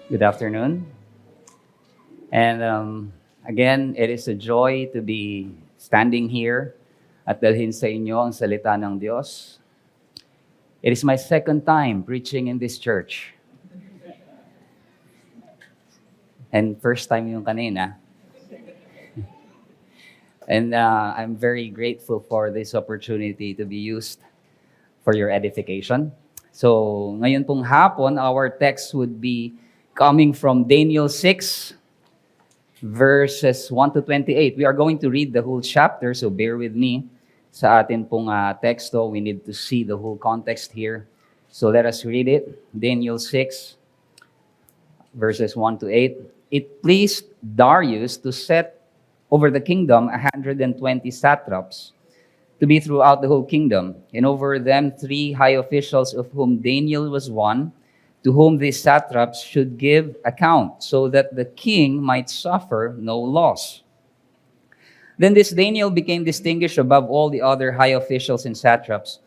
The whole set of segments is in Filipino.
Good afternoon. And again, it is a joy to be standing here at dalhin sa inyo ang salita ng Diyos. It is my second time preaching in this church. And first time yung kanina. And I'm very grateful for this opportunity to be used for your edification. So ngayon pong hapon, our text would be coming from Daniel 6, verses 1 to 28. We are going to read the whole chapter, so bear with me. Sa atin pong teksto, we need to see the whole context here. So let us read it. Daniel 6, verses 1 to 8. It pleased Darius to set over the kingdom 120 satraps to be throughout the whole kingdom, and over them 3 high officials, of whom Daniel was one, to whom these satraps should give account, so that the king might suffer no loss. Then this Daniel became distinguished above all the other high officials and satraps,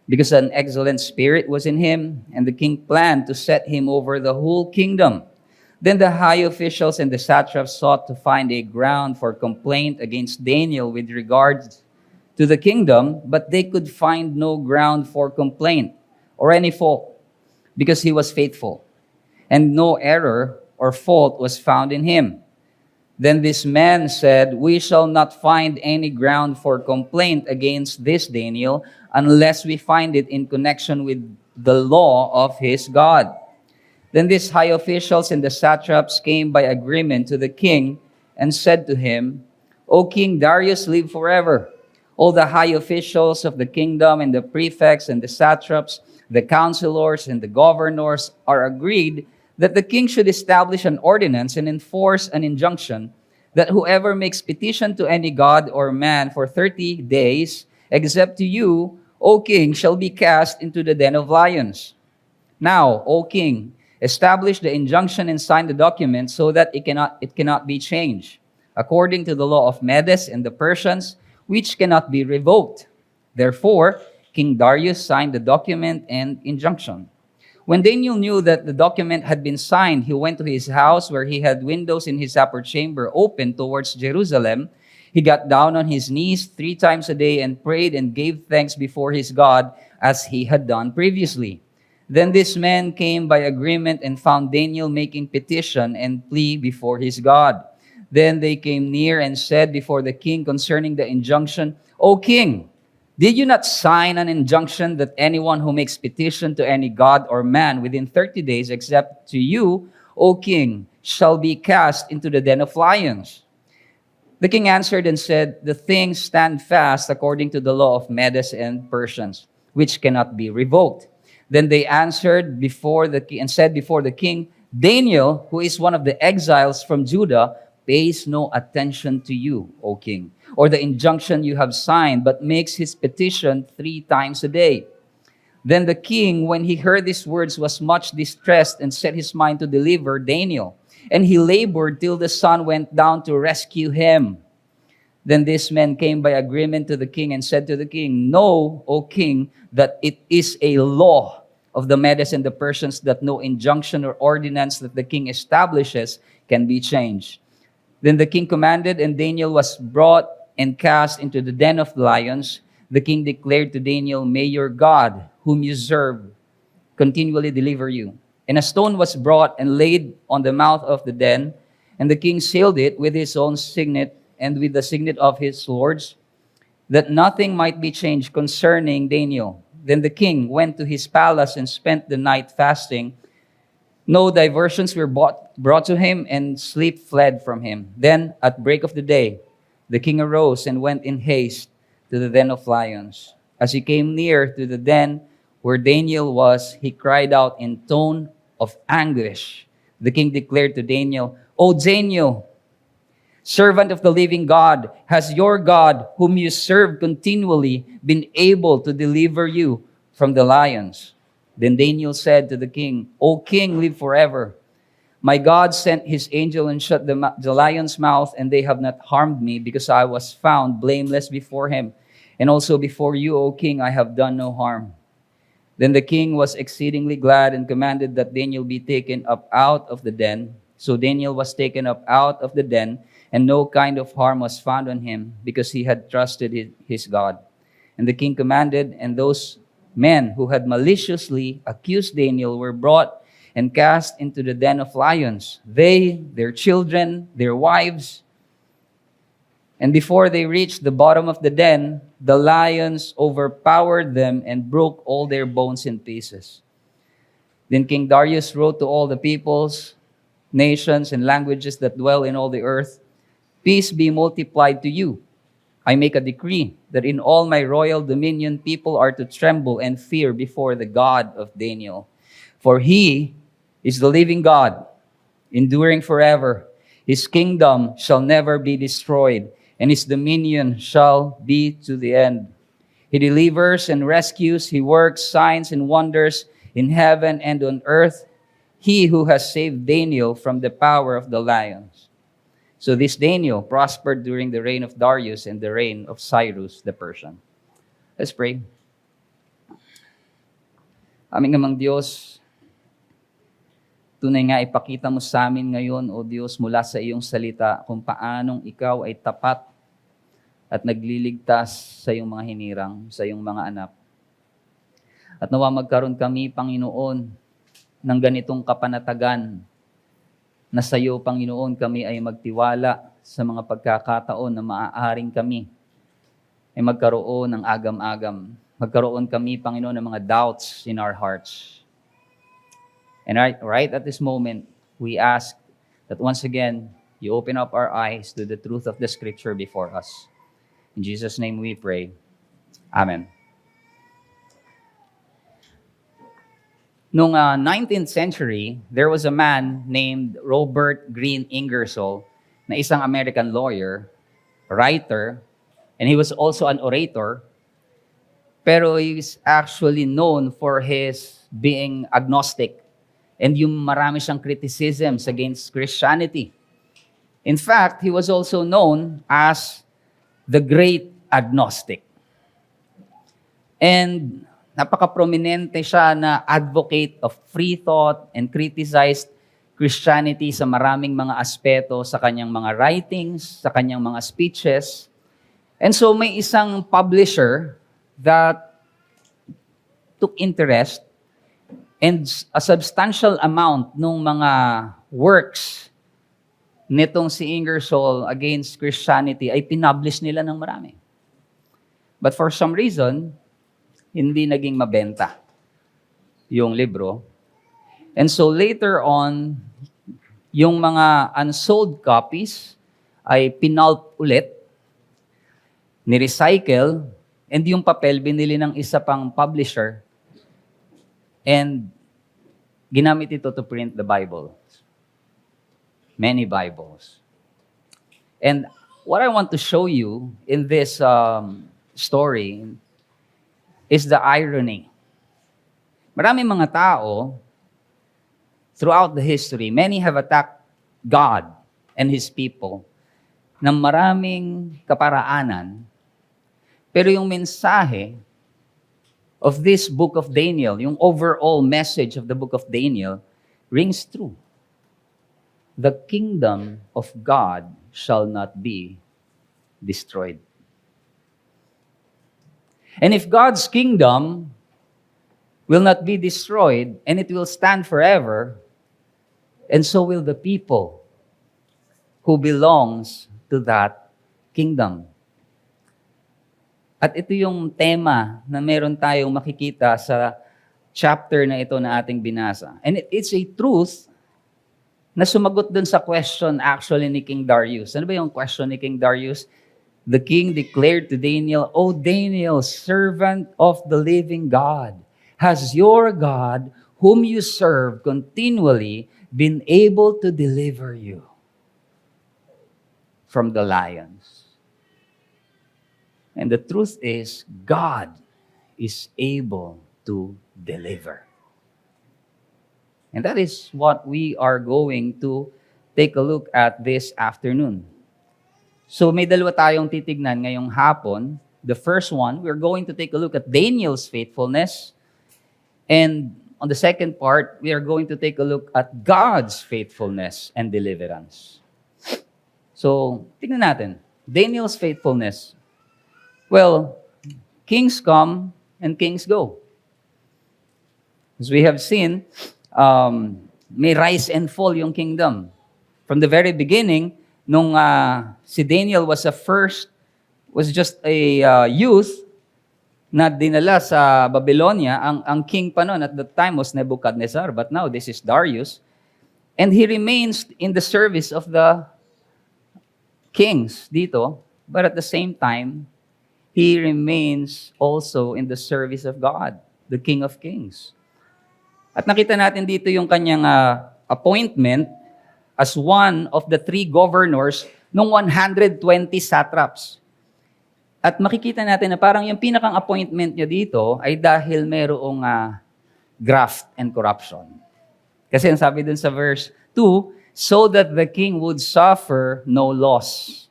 because an excellent spirit was in him, and the king planned to set him over the whole kingdom. Then the high officials and the satraps sought to find a ground for complaint against Daniel with regard to the kingdom, but they could find no ground for complaint or any fault, because he was faithful, and no error or fault was found in him. Then this man said, "We shall not find any ground for complaint against this Daniel unless we find it in connection with the law of his God." Then these high officials and the satraps came by agreement to the king and said to him, "O King Darius, live forever. All the high officials of the kingdom and the prefects and the satraps, the counselors and the governors are agreed that the king should establish an ordinance and enforce an injunction that whoever makes petition to any god or man for 30 days, except to you, O king, shall be cast into the den of lions. Now, O king, establish the injunction and sign the document so that it cannot be changed, according to the law of Medes and the Persians, which cannot be revoked." Therefore, King Darius signed the document and injunction. When Daniel knew that the document had been signed, he went to his house, where he had windows in his upper chamber open towards Jerusalem. He got down on his knees 3 times a day and prayed and gave thanks before his God, as he had done previously. Then this man came by agreement and found Daniel making petition and plea before his God. Then they came near and said before the king concerning the injunction, "O king, did you not sign an injunction that anyone who makes petition to any god or man within 30 days, except to you, O king, shall be cast into the den of lions?" The king answered and said, "The things stand fast according to the law of Medes and Persians, which cannot be revoked." Then they answered before the king and said before the king, "Daniel, who is one of the exiles from Judah, pays no attention to you, O king, or the injunction you have signed, but makes his petition 3 times a day." Then the king, when he heard these words, was much distressed and set his mind to deliver Daniel. And he labored till the sun went down to rescue him. Then this man came by agreement to the king and said to the king, "Know, O king, that it is a law of the Medes and the Persians that no injunction or ordinance that the king establishes can be changed." Then the king commanded, and Daniel was brought and cast into the den of lions. The king declared to Daniel, "May your God, whom you serve, continually deliver you." And a stone was brought and laid on the mouth of the den, and the king sealed it with his own signet and with the signet of his lords, that nothing might be changed concerning Daniel. Then the king went to his palace and spent the night fasting. No diversions were brought to him, and sleep fled from him. Then, at break of the day, the king arose and went in haste to the den of lions. As he came near to the den where Daniel was, he cried out in tone of anguish. The king declared to Daniel, "O Daniel, servant of the living God, has your God, whom you serve continually, been able to deliver you from the lions?" Then Daniel said to the king, "O king, live forever. My God sent his angel and shut the lion's mouth, and they have not harmed me, because I was found blameless before him. And also before you, O king, I have done no harm." Then the king was exceedingly glad and commanded that Daniel be taken up out of the den. So Daniel was taken up out of the den, and no kind of harm was found on him, because he had trusted his God. And the king commanded, and those men who had maliciously accused Daniel were brought and cast into the den of lions, they, their children, their wives. And before they reached the bottom of the den, the lions overpowered them and broke all their bones in pieces. Then King Darius wrote to all the peoples, nations, and languages that dwell in all the earth, "Peace be multiplied to you. I make a decree that in all my royal dominion people are to tremble and fear before the God of Daniel. For he is the living God, enduring forever. His kingdom shall never be destroyed, and his dominion shall be to the end. He delivers and rescues. He works signs and wonders in heaven and on earth. He who has saved Daniel from the power of the lions." So this Daniel prospered during the reign of Darius and the reign of Cyrus the Persian. Let's pray. Aming amang Diyos, tunay nga ipakita mo sa amin ngayon, O Diyos, mula sa iyong salita, kung paanong ikaw ay tapat at nagliligtas sa iyong mga hinirang, sa iyong mga anak. At nawa magkaroon kami, Panginoon, ng ganitong kapanatagan na sa iyo, Panginoon, kami ay magtiwala sa mga pagkakataon na maaaring kami ay magkaroon ng agam-agam. Magkaroon kami, Panginoon, ng mga doubts in our hearts. And right at this moment, we ask that once again, you open up our eyes to the truth of the Scripture before us. In Jesus' name we pray. Amen. Noong 19th century, there was a man named Robert Greene Ingersoll, na isang American lawyer, writer, and he was also an orator. Pero he is actually known for his being agnostic, and yung marami siyang criticisms against Christianity. In fact, he was also known as the Great Agnostic. And napaka-prominente siya na advocate of free thought and criticized Christianity sa maraming mga aspeto sa kanyang mga writings, sa kanyang mga speeches. And so may isang publisher that took interest, and a substantial amount ng mga works nitong si Ingersoll against Christianity ay pinublish nila ng marami. But for some reason, hindi naging mabenta yung libro. And so later on, yung mga unsold copies ay pinulp ulit, ni-recycle, and yung papel binili ng isa pang publisher, and ginamit ito to print the Bible. Many Bibles. And what I want to show you in this story is the irony. Maraming mga tao, throughout the history, many have attacked God and His people ng maraming kaparaanan. Pero yung mensahe of this book of Daniel, yung overall message of the book of Daniel, rings true. The kingdom of God shall not be destroyed. And if God's kingdom will not be destroyed, and it will stand forever, and so will the people who belongs to that kingdom. At ito yung tema na meron tayong makikita sa chapter na ito na ating binasa. And it's a truth na sumagot dun sa question actually ni King Darius. Ano ba yung question ni King Darius? The king declared to Daniel, "O Daniel, servant of the living God, has your God, whom you serve continually, been able to deliver you from the lions?" And the truth is, God is able to deliver. And that is what we are going to take a look at this afternoon. So may dalawa tayong titignan ngayong hapon. The first one, we're going to take a look at Daniel's faithfulness. And on the second part, we are going to take a look at God's faithfulness and deliverance. So, tingnan natin. Daniel's faithfulness. Well, kings come and kings go. As we have seen, may rise and fall yung kingdom. From the very beginning, nung si Daniel was just a youth na dinala sa Babylonia, ang king pa noon at that time was Nebuchadnezzar, but now this is Darius. And he remains in the service of the kings dito, but at the same time, he remains also in the service of God, the King of Kings. At nakita natin dito yung kanyang appointment as one of the 3 governors ng 120 satraps. At makikita natin na parang yung pinakang appointment niya dito ay dahil merong graft and corruption. Kasi ang sabi dun sa verse 2, so that the king would suffer no loss.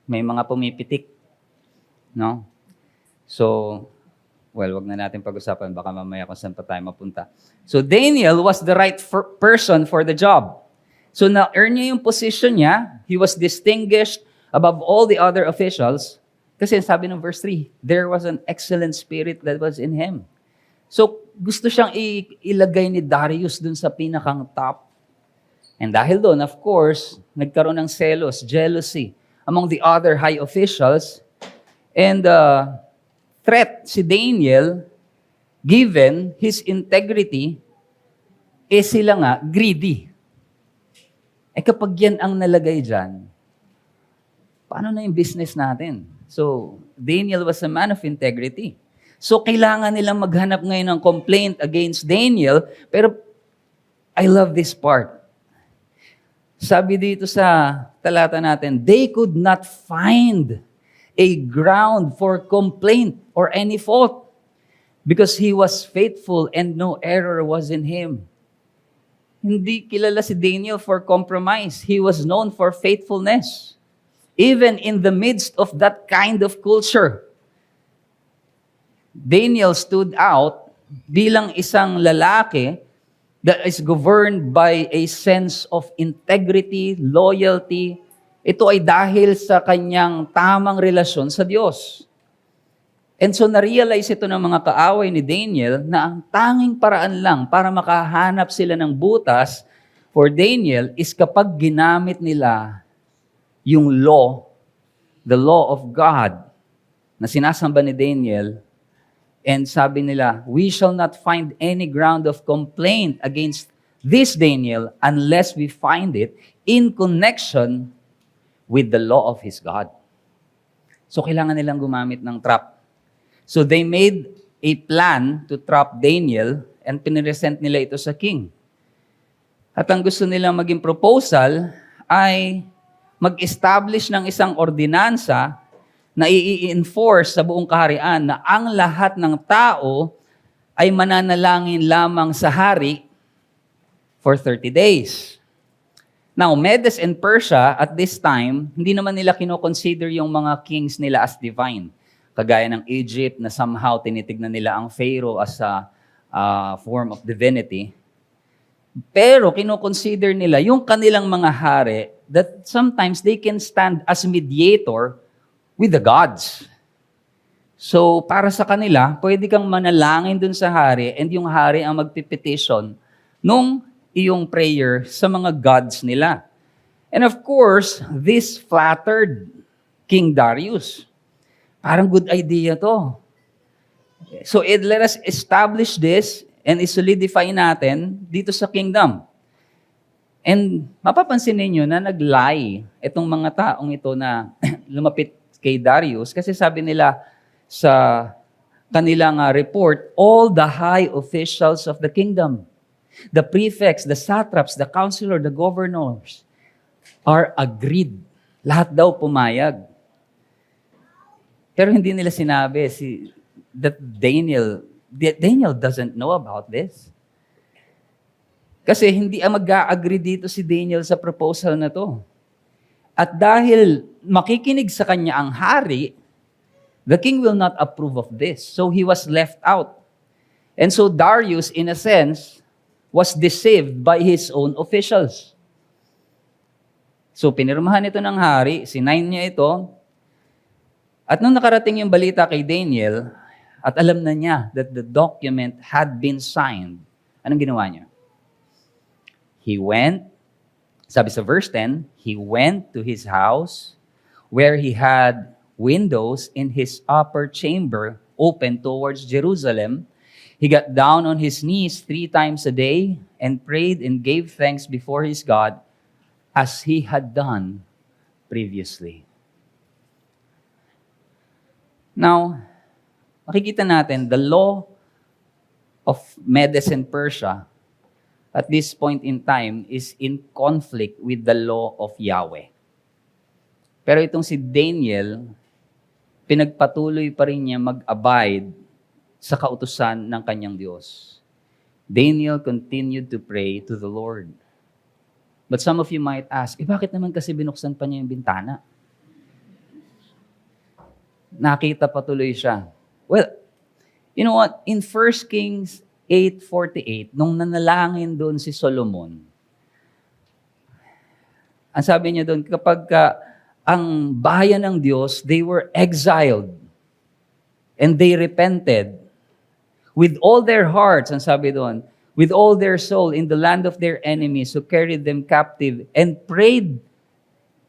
May mga pumipitik. No? So, well, wag na natin pag-usapan. Baka mamaya kung saan pa tayo mapunta. So, Daniel was the right person for the job. So, na-earn niya yung position niya. He was distinguished above all the other officials. Kasi sabi ng verse 3, there was an excellent spirit that was in him. So, gusto siyang ilagay ni Darius dun sa pinakang top. And dahil doon, of course, nagkaroon ng jealousy among the other high officials. And threat si Daniel, given his integrity, sila nga greedy. Kapag yan ang nalagay dyan, paano na yung business natin? So, Daniel was a man of integrity. So, kailangan nilang maghanap ngayon ng complaint against Daniel. Pero, I love this part. Sabi dito sa talata natin, they could not find a ground for complaint or any fault because he was faithful and no error was in him. Hindi kilala si Daniel for compromise. He was known for faithfulness. Even in the midst of that kind of culture, Daniel stood out bilang isang lalaki that is governed by a sense of integrity, loyalty. Ito ay dahil sa kanyang tamang relasyon sa Diyos. And so na-realize ito ng mga kaaway ni Daniel na ang tanging paraan lang para makahanap sila ng butas for Daniel is kapag ginamit nila yung law, the law of God na sinasamba ni Daniel. And sabi nila, we shall not find any ground of complaint against this Daniel unless we find it in connection with the law of his God. So kailangan nilang gumamit ng trap. So they made a plan to trap Daniel and piniresent nila ito sa king. At ang gusto nilang maging proposal ay mag-establish ng isang ordinansa na i-enforce sa buong kaharian na ang lahat ng tao ay mananalangin lamang sa hari for 30 days. Now, Medes and Persia at this time, hindi naman nila kinoconsider yung mga kings nila as divine. Kagaya ng Egypt na somehow tinitignan nila ang Pharaoh as a form of divinity. Pero kinoconsider nila yung kanilang mga hari that sometimes they can stand as mediator with the gods. So, para sa kanila, pwede kang manalangin dun sa hari and yung hari ang magpipetition nung iyong prayer sa mga gods nila. And of course, this flattered King Darius. Parang good idea to. So, let us establish this and solidify natin dito sa kingdom. And mapapansin ninyo na nag-lie itong mga taong ito na lumapit kay Darius kasi sabi nila sa kanilang report, all the high officials of the kingdom, the prefects, the satraps, the counselor, the governors are agreed. Lahat daw pumayag. Pero hindi nila sinabi that Daniel doesn't know about this. Kasi hindi mag-a-agree dito si Daniel sa proposal na to. At dahil makikinig sa kanya ang hari, the king will not approve of this. So he was left out. And so Darius, in a sense, was deceived by his own officials. So pinirmahan ito ng hari, sinign niya ito, at nung nakarating yung balita kay Daniel, at alam na niya that the document had been signed, anong ginawa niya? He went, sabi sa verse 10, he went to his house where he had windows in his upper chamber open towards Jerusalem. He got down on his knees 3 times a day and prayed and gave thanks before his God as he had done previously. Now, makikita natin the law of Medes and Persia at this point in time is in conflict with the law of Yahweh. Pero itong si Daniel, pinagpatuloy pa rin niya mag-abide sa kautusan ng kanyang Diyos. Daniel continued to pray to the Lord. But some of you might ask, bakit naman kasi binuksan pa niya yung bintana? Nakita patuloy siya. Well, you know what? In 1 Kings 8:48, nung nanalangin doon si Solomon, ang sabi niya doon, kapag ang bayan ng Diyos, they were exiled and they repented with all their hearts, ang sabi doon, with all their soul in the land of their enemies who carried them captive and prayed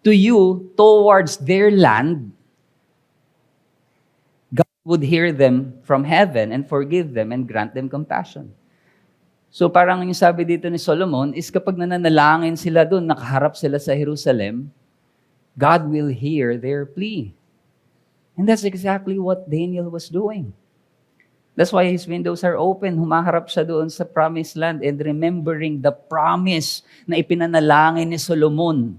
to you towards their land, God would hear them from heaven and forgive them and grant them compassion. So parang yung sabi dito ni Solomon is kapag nananalangin sila doon, nakaharap sila sa Jerusalem, God will hear their plea. And that's exactly what Daniel was doing. That's why his windows are open. Humaharap siya doon sa promised land and remembering the promise na ipinanalangin ni Solomon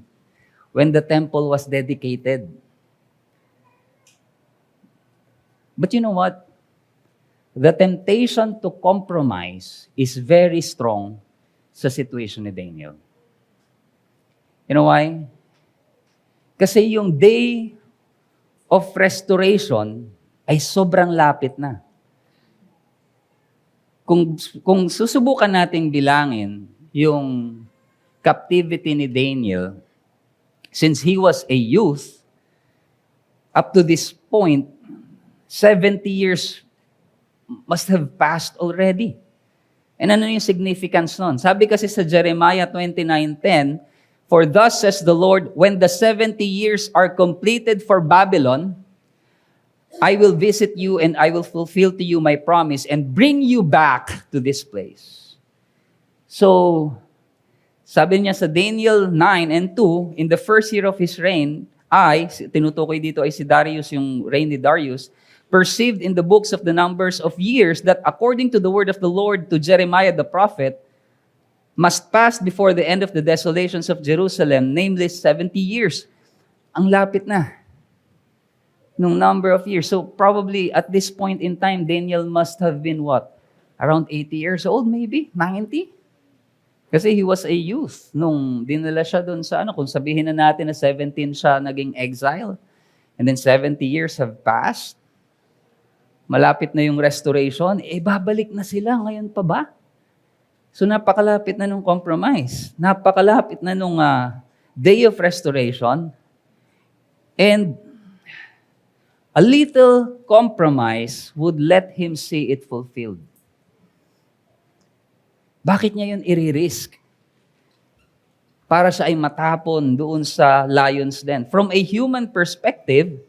when the temple was dedicated. But you know what? The temptation to compromise is very strong sa situation ni Daniel. You know why? Kasi yung day of restoration ay sobrang lapit na. Kung susubukan nating bilangin yung captivity ni Daniel, since he was a youth, up to this point, 70 years must have passed already. And ano yung significance nun? Sabi kasi sa Jeremiah 29:10, "For thus says the Lord, when the 70 years are completed for Babylon, I will visit you and I will fulfill to you my promise and bring you back to this place." So, sabi niya sa Daniel 9:2, in the first year of his reign, tinutukoy dito ay si Darius, yung reign ni Darius, perceived in the books of the numbers of years that according to the word of the Lord to Jeremiah the prophet, must pass before the end of the desolations of Jerusalem, namely 70 years. Ang lapit na nung number of years. So probably at this point in time, Daniel must have been what? Around 80 years old, maybe? 90? Kasi he was a youth nung dinala siya doon sa kung sabihin na natin na 17 siya naging exile. And then 70 years have passed. Malapit na yung restoration. Babalik na sila. Ngayon pa ba? So napakalapit na nung compromise. Napakalapit na nung day of restoration. And a little compromise would let him see it fulfilled. Bakit niya yun i-risk? Para siya ay matapon doon sa lion's den. From a human perspective,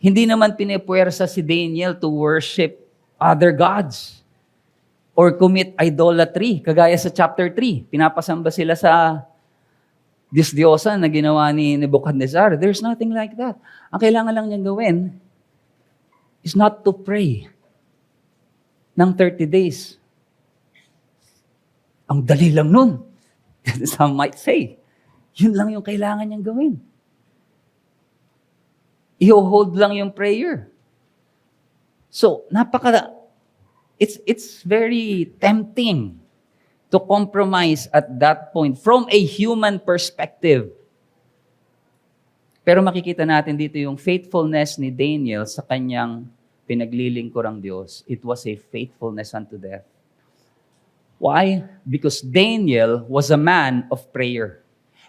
hindi naman pinipuwersa si Daniel to worship other gods or commit idolatry. Kagaya sa chapter 3, pinapasamba sila sa Diyos-Diyosan na ginawa ni Nebuchadnezzar. There's nothing like that. Ang kailangan lang niyang gawin is not to pray ng 30 days. Ang dali lang nun. Some might say, yun lang yung kailangan niyang gawin. I-hold lang yung prayer. So, it's very tempting to compromise at that point from a human perspective. Pero makikita natin dito yung faithfulness ni Daniel sa kanyang pinaglilingkod ang Diyos, it was a faithfulness unto death. Why? Because Daniel was a man of prayer.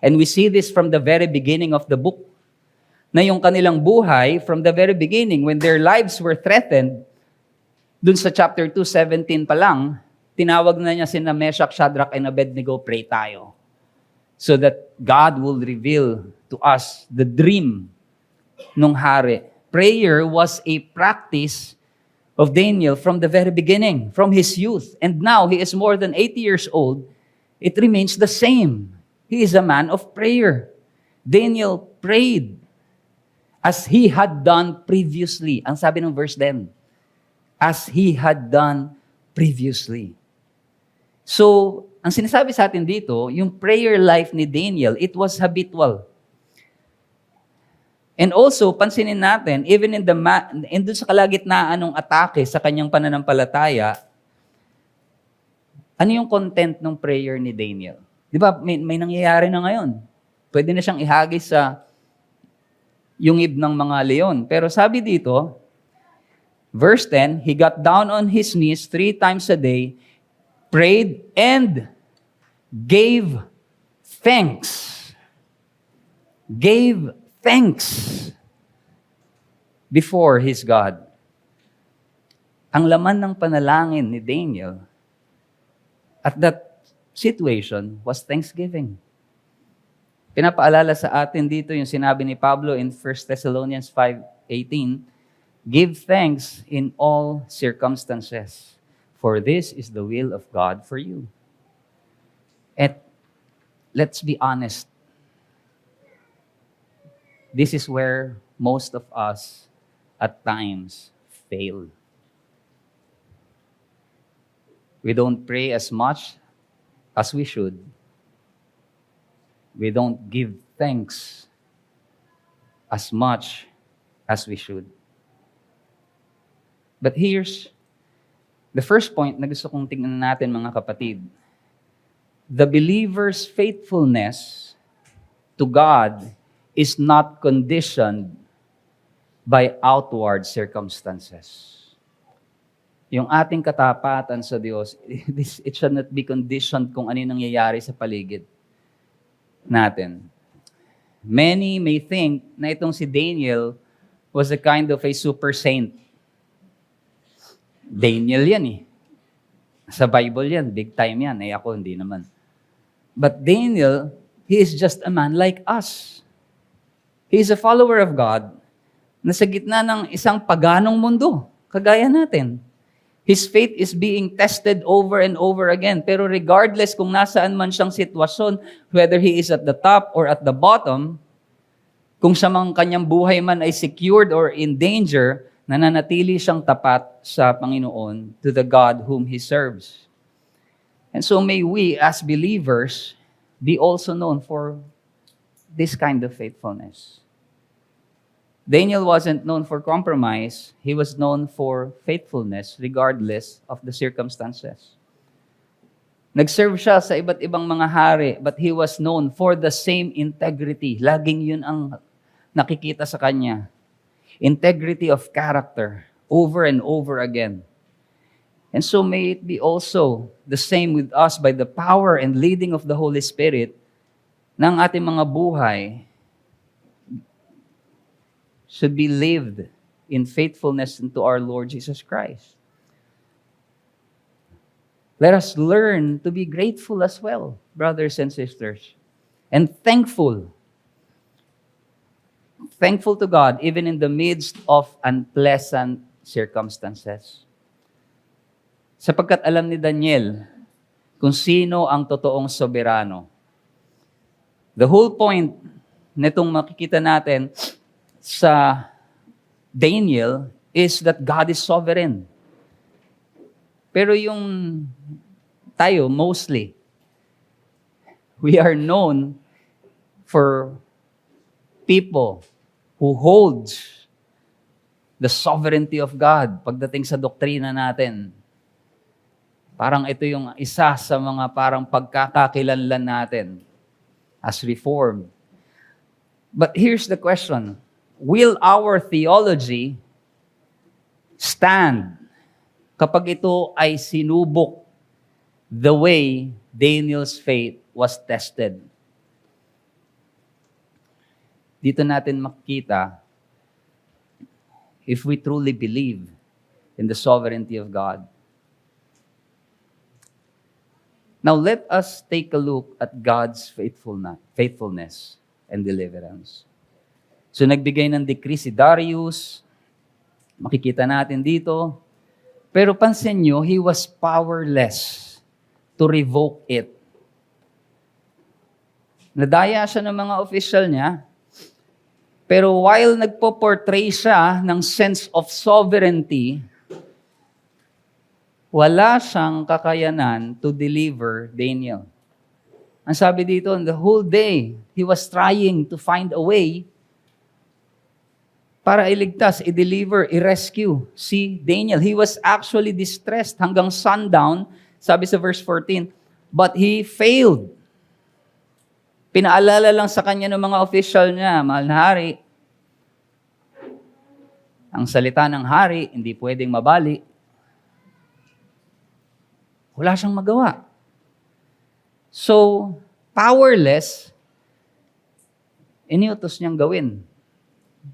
And we see this from the very beginning of the book. Na yung kanilang buhay, from the very beginning, when their lives were threatened, dun sa chapter 2:17 pa lang, tinawag na niya sina Meshach, Shadrach, and Abednego, pray tayo. So that God will reveal to us the dream nung hari. Prayer was a practice of Daniel from the very beginning, from his youth. And now he is more than 80 years old. It remains the same. He is a man of prayer. Daniel prayed as he had done previously. Ang sabi ng verse 10, as he had done previously. So, ang sinasabi sa atin dito, yung prayer life ni Daniel, it was habitual. And also, pansinin natin, even in dun sa kalagitnaan ng atake sa kanyang pananampalataya, ano yung content ng prayer ni Daniel? Di ba, may nangyayari na ngayon. Pwede na siyang ihagis sa yungib ng mga leon. Pero sabi dito, verse 10, he got down on his knees 3 times a day, prayed, and gave thanks. Gave thanks before his God. Ang laman ng panalangin ni Daniel at that situation was thanksgiving. Pinapaalala sa atin dito yung sinabi ni Pablo in 1 Thessalonians 5:18, give thanks in all circumstances, for this is the will of God for you. And let's be honest, this is where most of us at times fail. We don't pray as much as we should. We don't give thanks as much as we should. But here's the first point na gusto kong tingnan natin, mga kapatid. The believer's faithfulness to God is not conditioned by outward circumstances. Yung ating katapatan sa Diyos, it should not be conditioned kung ano yung nangyayari sa paligid natin. Many may think na itong si Daniel was a kind of a super saint. Daniel yan eh. Sa Bible yan, big time yan. Eh ako, hindi naman. But Daniel, he is just a man like us. He is a follower of God na sa gitna ng isang paganong mundo, kagaya natin. His faith is being tested over and over again. Pero regardless kung nasaan man siyang sitwasyon, whether he is at the top or at the bottom, kung sa mga kanyang buhay man ay secured or in danger, nananatili siyang tapat sa Panginoon to the God whom he serves. And so may we as believers be also known for this kind of faithfulness. Daniel wasn't known for compromise. He was known for faithfulness regardless of the circumstances. Nag-serve siya sa iba't ibang mga hari, but he was known for the same integrity. Laging yun ang nakikita sa kanya. Integrity of character, over and over again. And so may it be also the same with us by the power and leading of the Holy Spirit ng ating mga buhay should be lived in faithfulness unto our Lord Jesus Christ. Let us learn to be grateful as well, brothers and sisters, and thankful. Thankful to God even in the midst of unpleasant circumstances. Sapagkat alam ni Daniel kung sino ang totoong soberano. The whole point nitong makikita natin sa Daniel is that God is sovereign. Pero yung tayo, mostly, we are known for people who hold the sovereignty of God pagdating sa doktrina natin. Parang ito yung isa sa mga parang pagkakakilanlan natin as Reformed. But here's the question. Will our theology stand kapag ito ay sinubok the way Daniel's faith was tested. Dito natin makikita if we truly believe in the sovereignty of God. Now let us take a look at God's faithfulness and deliverance. So nagbigay ng decree si Darius, makikita natin dito, pero pansin nyo, he was powerless to revoke it. Nadaya siya ng mga official niya, pero while nagpo-portray siya ng sense of sovereignty, wala siyang kakayanan to deliver Daniel. Ang sabi dito, the whole day, he was trying to find a way para iligtas, i-deliver, i-rescue si Daniel. He was actually distressed hanggang sundown, sabi sa verse 14, but he failed. Pinaalala lang sa kanya ng mga official niya, mahal na hari, ang salita ng hari, hindi pwedeng mabali. Wala siyang magawa. So, powerless, iniutos niyang gawin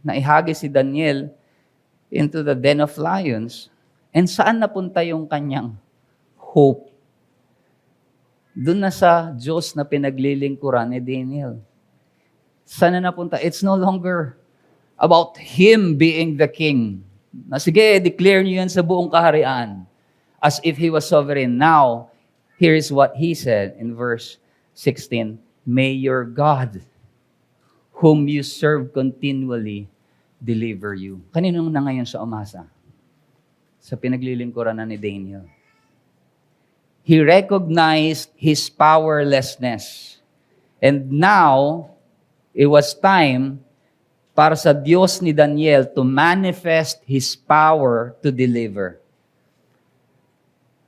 na ihagi si Daniel into the den of lions. And saan napunta yung kanyang hope? Doon na sa Diyos na pinaglilingkuran ni Daniel. Saan na napunta? It's no longer about him being the king. Na sige, declare niyo yan sa buong kaharian as if he was sovereign. Now, here is what he said in verse 16, may your God, whom you serve continually, deliver you. Kanino na ngayon siya umasa? Sa pinaglilingkuran na ni Daniel. He recognized his powerlessness. And now, it was time para sa Diyos ni Daniel to manifest his power to deliver.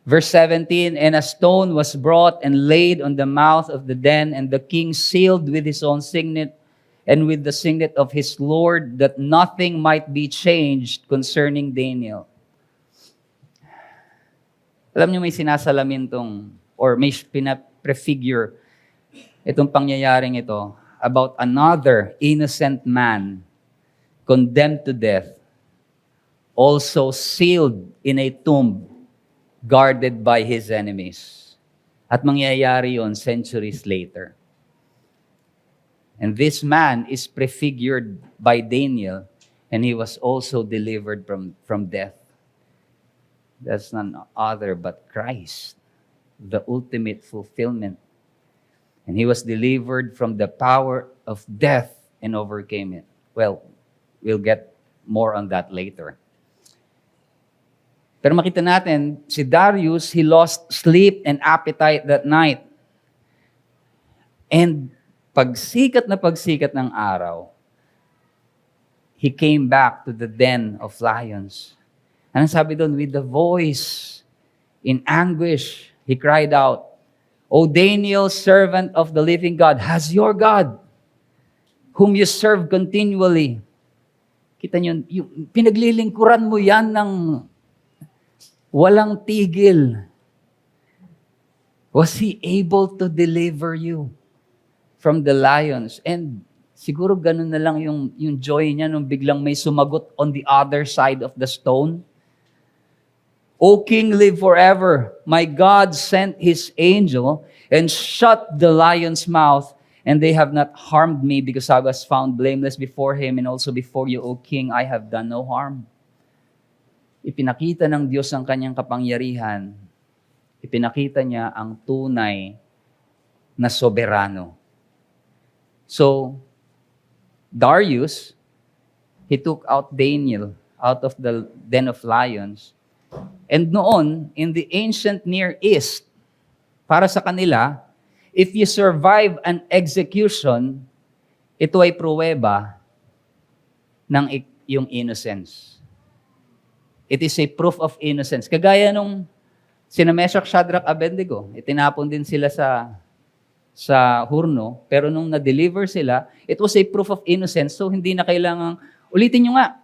Verse 17, and a stone was brought and laid on the mouth of the den, and the king sealed with his own signet and with the signet of his Lord, that nothing might be changed concerning Daniel. Alam niyo may sinasalamin tong, or may prefigure itong pangyayaring ito about another innocent man condemned to death, also sealed in a tomb, guarded by his enemies. At mangyayari yon centuries later. And this man is prefigured by Daniel, and he was also delivered from death. That's none other but Christ, the ultimate fulfillment. And he was delivered from the power of death and overcame it. Well, we'll get more on that later. Pero makita natin, si Darius, he lost sleep and appetite that night. And pagsikat ng araw, he came back to the den of lions. Anong sabi doon? With the voice in anguish, he cried out, O Daniel, servant of the living God, has your God, whom you serve continually. Kita niyo, pinaglilingkuran mo yan ng walang tigil. Was he able to deliver you from the lions? And siguro ganun na lang yung joy niya nung biglang may sumagot on the other side of the stone. O King, live forever. My God sent his angel and shut the lion's mouth, and they have not harmed me because I was found blameless before him and also before you, O King, I have done no harm. Ipinakita ng Diyos ang kanyang kapangyarihan. Ipinakita niya ang tunay na soberano. So, Darius, he took out Daniel out of the den of lions. And noon, in the ancient Near East, para sa kanila, if you survive an execution, ito ay pruweba ng yung innocence. It is a proof of innocence. Kagaya nung sina Meshach, Shadrach, Abednego, itinapon din sila sa hurno, pero nung na-deliver sila, it was a proof of innocence, so hindi na kailangang, ulitin nyo nga.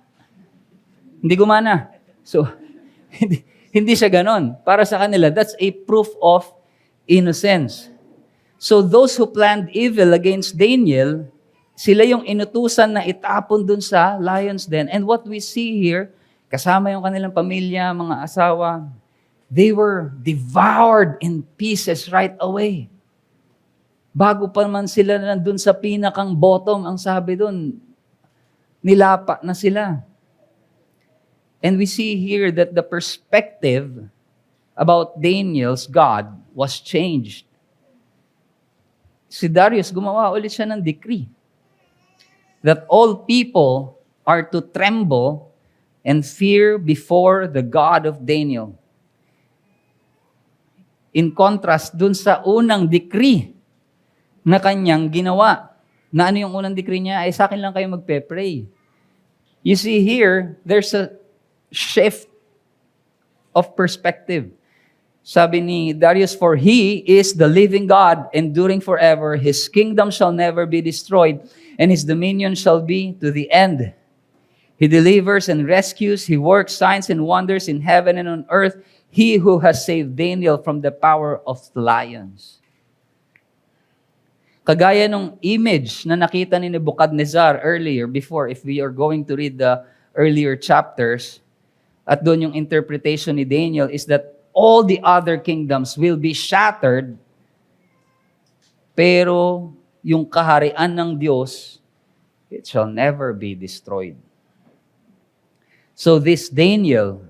Hindi gumana. So, hindi siya ganon. Para sa kanila, that's a proof of innocence. So those who planned evil against Daniel, sila yung inutusan na itapon dun sa lion's den. And what we see here, kasama yung kanilang pamilya, mga asawa, they were devoured in pieces right away. Bago pa man sila nandun sa pinakang bottom, ang sabi dun, nilapa na sila. And we see here that the perspective about Daniel's God was changed. Si Darius, gumawa ulit siya ng decree that all people are to tremble and fear before the God of Daniel. In contrast, dun sa unang decree na kanyang ginawa. Na ano yung unang decree niya? Ay, sa akin lang kayo magpe-pray. You see here, there's a shift of perspective. Sabi ni Darius, for he is the living God, enduring forever. His kingdom shall never be destroyed, and his dominion shall be to the end. He delivers and rescues. He works signs and wonders in heaven and on earth. He who has saved Daniel from the power of the lions. Kagaya nung image na nakita ni Nebuchadnezzar earlier, before, if we are going to read the earlier chapters, at doon yung interpretation ni Daniel is that all the other kingdoms will be shattered, pero yung kaharian ng Diyos, it shall never be destroyed. So this Daniel,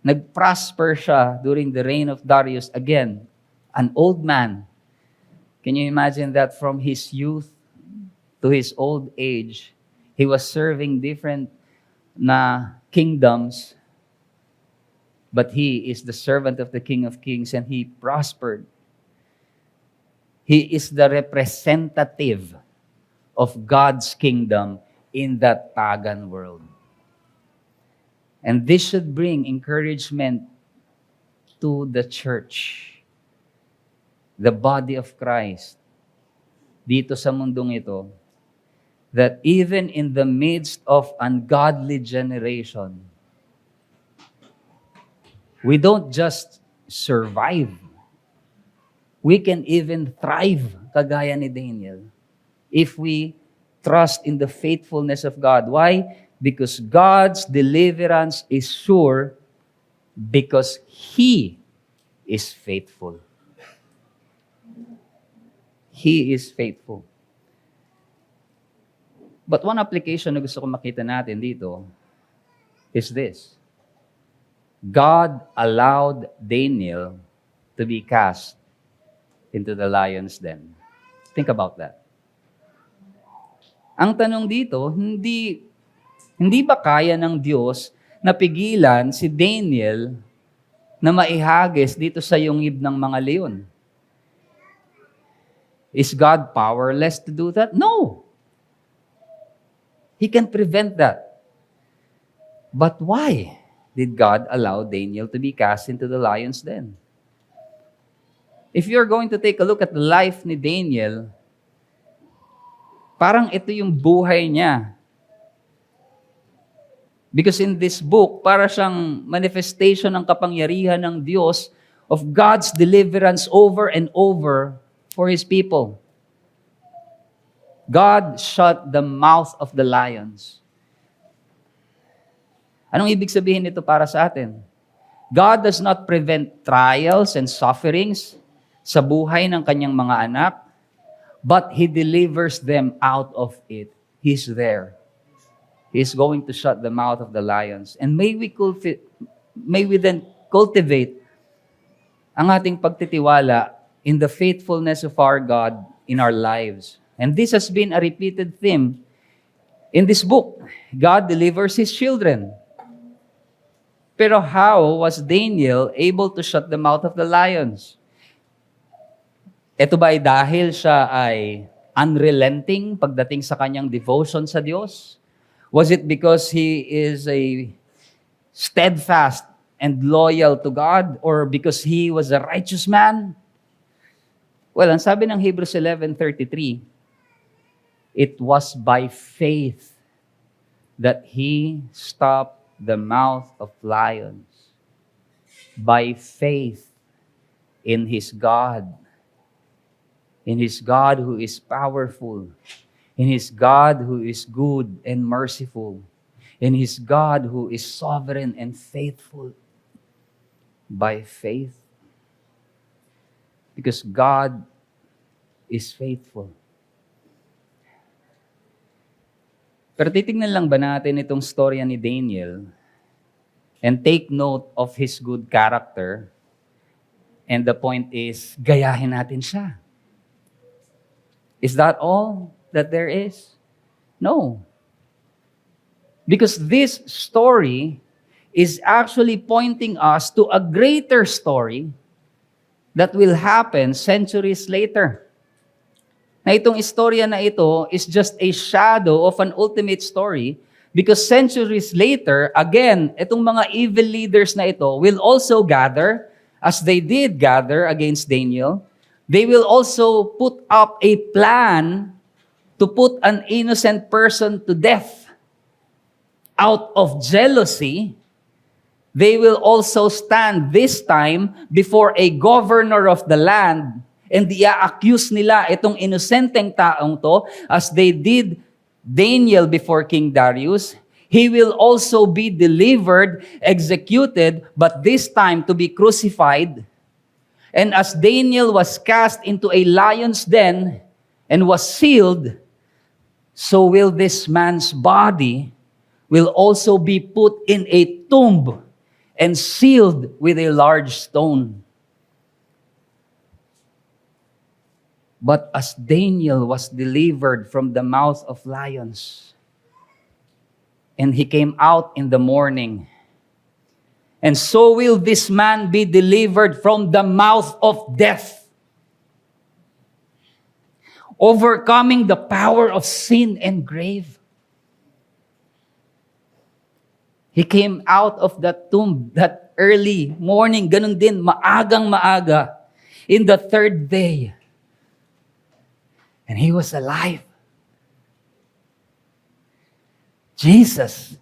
nag-prosper siya during the reign of Darius. Again, an old man. Can you imagine that from his youth to his old age, he was serving different na kingdoms, but he is the servant of the King of Kings and he prospered. He is the representative of God's kingdom in that pagan world. And this should bring encouragement to the church, the body of Christ, dito sa mundong ito, that even in the midst of ungodly generation, we don't just survive. We can even thrive, kagaya ni Daniel, if we trust in the faithfulness of God. Why? Because God's deliverance is sure because He is faithful. He is faithful. But one application na gusto ko makita natin dito is this. God allowed Daniel to be cast into the lion's den. Think about that. Ang tanong dito, hindi ba kaya ng Diyos na pigilan si Daniel na maihagis dito sa yungib ng mga leon? Is God powerless to do that? No. He can prevent that. But why did God allow Daniel to be cast into the lion's den? If you're going to take a look at the life ni Daniel, parang ito yung buhay niya. Because in this book, para siyang manifestation ng kapangyarihan ng Diyos of God's deliverance over and over for His people. God shut the mouth of the lions. Anong ibig sabihin nito para sa atin? God does not prevent trials and sufferings sa buhay ng kanyang mga anak, but He delivers them out of it. He's there. He's going to shut the mouth of the lions. And may we then cultivate ang ating pagtitiwala in the faithfulness of our God in our lives. And this has been a repeated theme in this book. God delivers His children. Pero how was Daniel able to shut the mouth of the lions? Ito ba ay dahil siya ay unrelenting pagdating sa kanyang devotion sa Diyos? Was it because he is a steadfast and loyal to God? Or because he was a righteous man? Well, ang sabi ng Hebrews 11:33, it was by faith that he stopped the mouth of lions by faith in his God who is powerful, in his God who is good and merciful, in his God who is sovereign and faithful. By faith. Because God is faithful. Pero titingnan lang ba natin itong storya ni Daniel and take note of his good character? And the point is, gayahin natin siya. Is that all that there is? No. Because this story is actually pointing us to a greater story that will happen centuries later. Na itong istorya na ito is just a shadow of an ultimate story because centuries later, again, itong mga evil leaders na ito will also gather, as they did gather against Daniel. They will also put up a plan to put an innocent person to death. Out of jealousy, they will also stand this time before a governor of the land and i-accuse nila itong inosenteng taong to as they did Daniel before King Darius. He will also be delivered, executed, but this time to be crucified. And as Daniel was cast into a lion's den and was sealed, so will this man's body will also be put in a tomb and sealed with a large stone. But as Daniel was delivered from the mouth of lions, and he came out in the morning, and so will this man be delivered from the mouth of death, overcoming the power of sin and grave. He came out of that tomb that early morning, ganun din, maagang maaga, in the third day. And he was alive. Jesus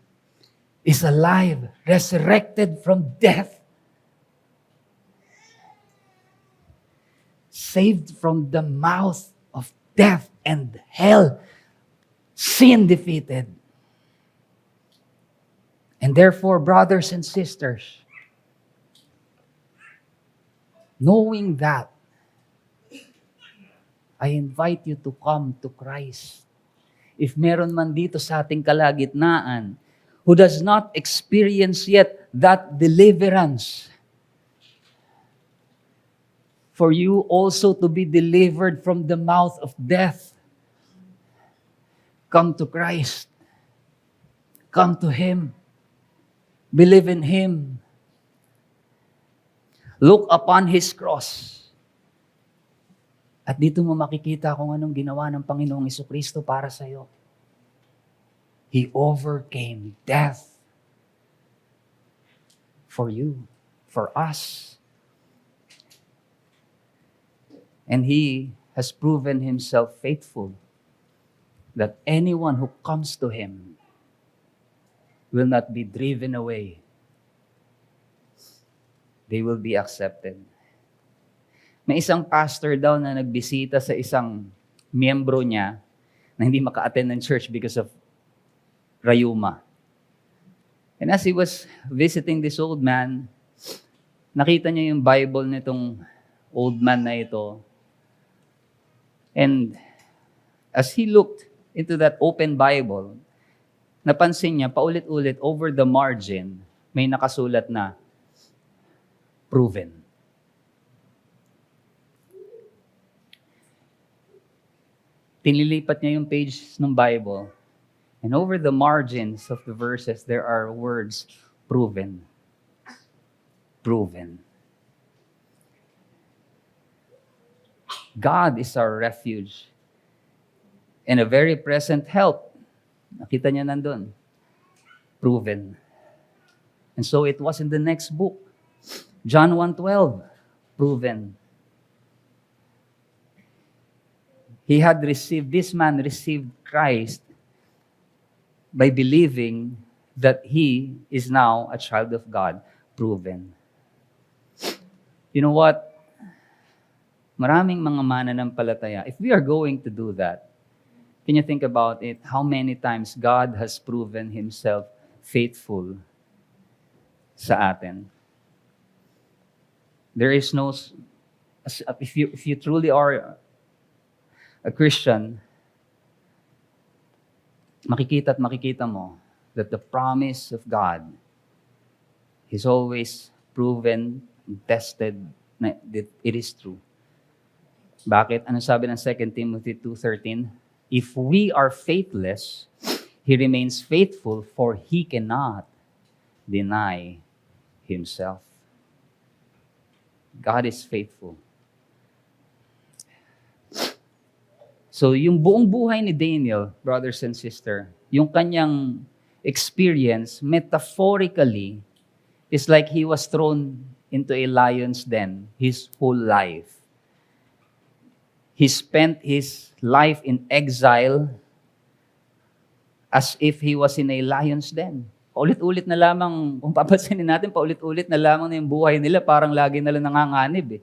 is alive, resurrected from death, saved from the mouth of death and hell, sin defeated. And therefore, brothers and sisters, knowing that, I invite you to come to Christ. If meron man dito sa ating kalagitnaan who does not experience yet that deliverance, for you also to be delivered from the mouth of death, come to Christ. Come to Him. Believe in Him. Look upon His cross. At dito mo makikita kung anong ginawa ng Panginoong Jesucristo para sa iyo. He overcame death for you, for us. And He has proven Himself faithful that anyone who comes to Him will not be driven away. They will be accepted. May isang pastor daw na nagbisita sa isang miyembro niya na hindi maka-attend ng church because of rayuma. And as he was visiting this old man, nakita niya yung Bible nitong old man na ito. And as he looked into that open Bible, napansin niya paulit-ulit over the margin, may nakasulat na, proven. Tinilipat niya yung page ng Bible, and over the margins of the verses, there are words, proven. Proven. God is our refuge and a very present help. Nakita niya nandun. Proven. And so it was in the next book. John 1:12. Proven. This man received Christ by believing that he is now a child of God, proven. You know what? Maraming mga mananampalataya, if we are going to do that, can you think about it? How many times God has proven Himself faithful sa atin? There is no, if you truly are a Christian, makikita at makikita mo that the promise of God is always proven and tested na that it is true. Bakit? Ano sabi ng 2 Timothy 2:13? If we are faithless, He remains faithful, for He cannot deny Himself. God is faithful. So yung buong buhay ni Daniel, brothers and sisters, yung kanyang experience, metaphorically, is like he was thrown into a lion's den his whole life. He spent his life in exile as if he was in a lion's den. Paulit-ulit na lamang, kung papansinin natin, paulit-ulit na lamang na yung buhay nila, parang lagi na lang nanganganib.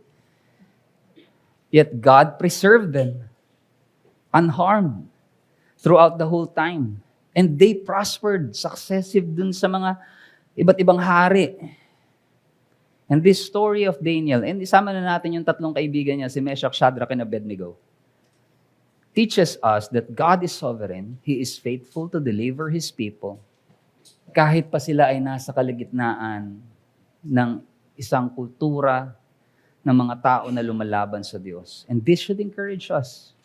Yet God preserved them unharmed throughout the whole time. And they prospered, successive dun sa mga iba't ibang hari. And this story of Daniel, and isama na natin yung tatlong kaibigan niya, si Meshach, Shadrach, and Abednego, teaches us that God is sovereign, He is faithful to deliver His people, kahit pa sila ay nasa kalagitnaan ng isang kultura ng mga tao na lumalaban sa Diyos. And this should encourage us,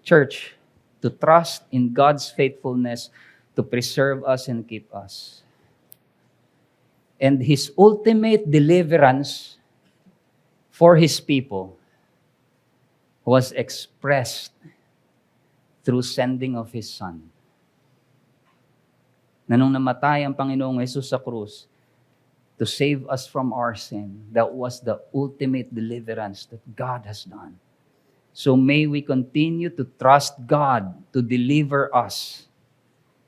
church, to trust in God's faithfulness to preserve us and keep us. And His ultimate deliverance for His people was expressed through sending of His Son. Na nung namatay ang Panginoong Jesus sa krus to save us from our sin, that was the ultimate deliverance that God has done. So may we continue to trust God to deliver us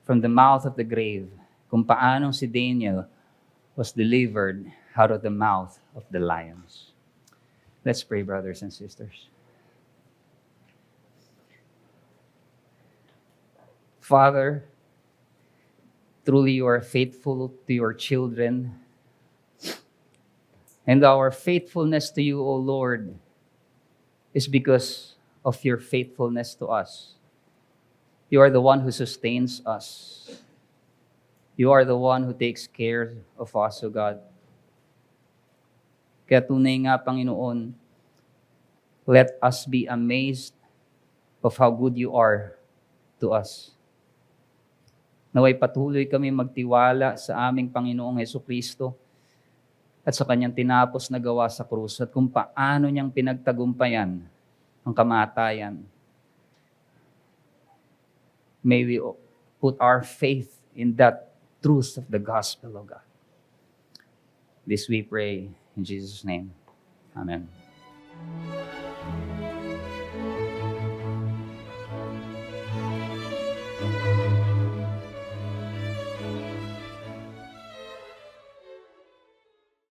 from the mouth of the grave, kung paanong si Daniel was delivered out of the mouth of the lions. Let's pray, brothers and sisters. Father, truly you are faithful to your children, and our faithfulness to you, O Lord, is because of your faithfulness to us. You are the one who sustains us. You are the one who takes care of us, O God. Kaya tunay nga, Panginoon, let us be amazed of how good you are to us. Naway patuloy kami magtiwala sa aming Panginoong Hesukristo at sa Kanyang tinapos na gawa sa krus at kung paano niyang pinagtagumpayan ang kamatayan. May we put our faith in that truth of the gospel of God. This we pray in Jesus' name. Amen.